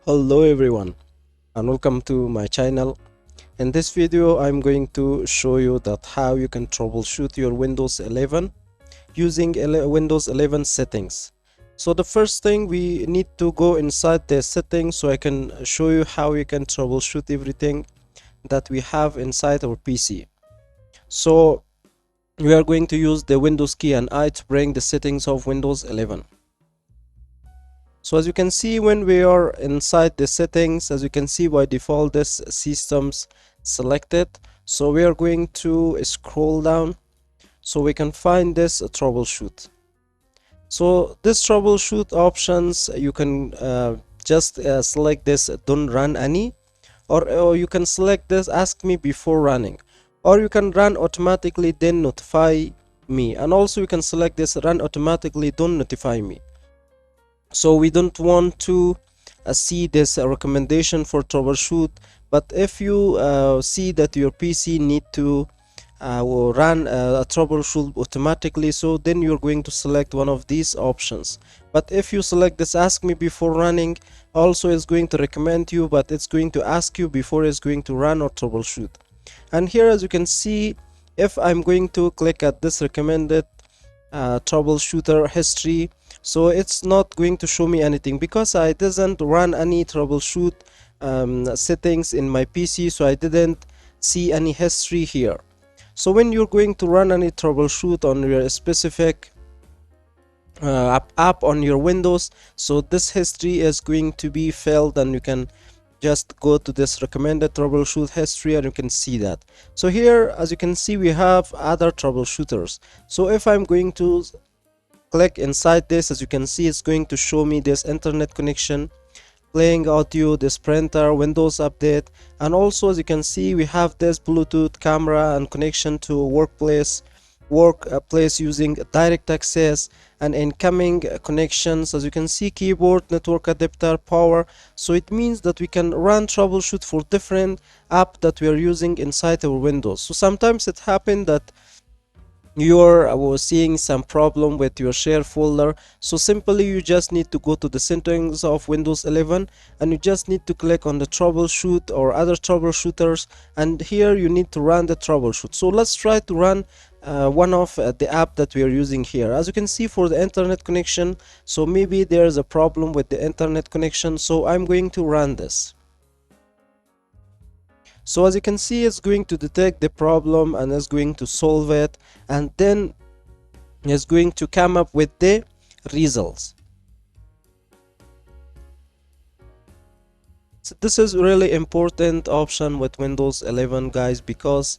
Hello everyone and welcome to my channel. In this video I'm going to show you that how you can troubleshoot your Windows 11 using Windows 11 settings. So the first thing, we need to go inside the settings so I can show you how you can troubleshoot everything that we have inside our PC. So we are going to use the Windows key and I to bring the settings of Windows 11. So as you can see, when we are inside the settings, as you can see by default this systems selected. So we are going to scroll down so we can find this troubleshoot. So this troubleshoot options, you can just select this don't run any, or you can select this ask me before running, or you can run automatically then notify me, and also you can select this run automatically don't notify me. So we don't want to see this recommendation for troubleshoot, but if you see that your PC need to will run a troubleshoot automatically, so then you're going to select one of these options. But if you select this ask me before running, also it's going to recommend you, but it's going to ask you before it's going to run or troubleshoot. And here as you can see, if I'm going to click at this recommended troubleshooter history, so it's not going to show me anything because I didn't run any troubleshoot settings in my PC, so I didn't see any history here. So when you're going to run any troubleshoot on your specific app on your Windows, so this history is going to be filled, and you can just go to this recommended troubleshoot history and you can see that. So here as you can see, we have other troubleshooters. So if I'm going to click inside this, as you can see, it's going to show me this internet connection, playing audio, this printer, Windows update, and also as you can see, we have this Bluetooth camera and connection to workplace using direct access, and incoming connections. As you can see, keyboard, network adapter, power. So it means that we can run troubleshoot for different app that we are using inside our Windows. So sometimes it happened that you're seeing some problem with your share folder, so simply you just need to go to the settings of Windows 11 and you just need to click on the troubleshoot or other troubleshooters, and here you need to run the troubleshoot. So let's try to run one of the app that we are using here. As you can see, for the internet connection, so maybe there's a problem with the internet connection, so I'm going to run this. So as you can see, it's going to detect the problem and it's going to solve it, and then it's going to come up with the results. So this is really important option with Windows 11, guys, because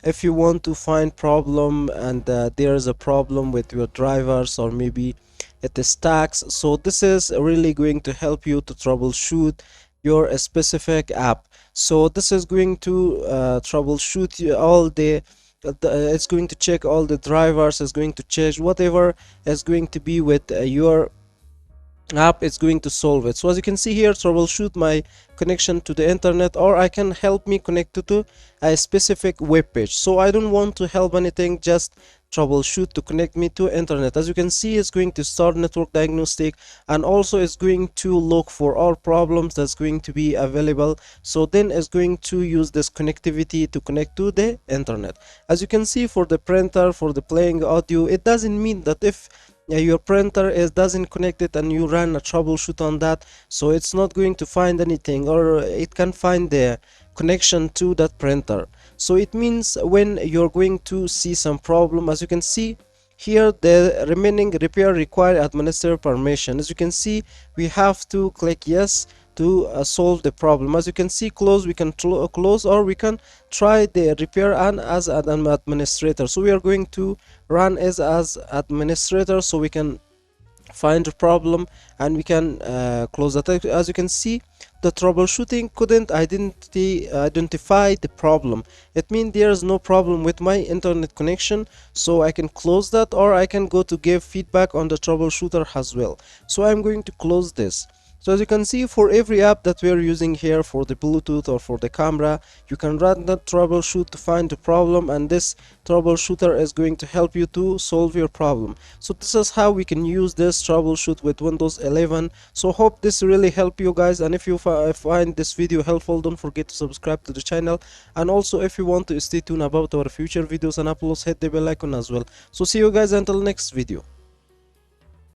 if you want to find problem and there is a problem with your drivers, or maybe it is tax, so this is really going to help you to troubleshoot your specific app. So this is going to troubleshoot all the it's going to check all the drivers, is going to check whatever is going to be with your app, it's going to solve it. So as you can see here, troubleshoot my connection to the internet, or I can help me connect to a specific web page. So I don't want to help anything, just troubleshoot to connect me to internet. As you can see, it's going to start network diagnostic, and also it's going to look for all problems that's going to be available. So then it's going to use this connectivity to connect to the internet. As you can see, for the printer, for the playing audio, it doesn't mean that if your printer doesn't connect it and you run a troubleshoot on that, so it's not going to find anything, or it can find the connection to that printer. So it means when you're going to see some problem, as you can see here, the remaining repair require administrator permission. As you can see, we have to click yes to solve the problem. As you can see, close, we can close, or we can try the repair and as an administrator. So we are going to run as administrator, so we can find the problem and we can close that. As you can see, the troubleshooting couldn't identify the problem. It means there is no problem with my internet connection, so I can close that, or I can go to give feedback on the troubleshooter as well. So I'm going to close this. So as you can see, for every app that we are using here, for the Bluetooth or for the camera, you can run that troubleshoot to find the problem, and this troubleshooter is going to help you to solve your problem. So this is how we can use this troubleshoot with Windows 11. So hope this really help you guys, and if you find this video helpful, don't forget to subscribe to the channel, and also if you want to stay tuned about our future videos and uploads, hit the bell icon as well. So see you guys until next video.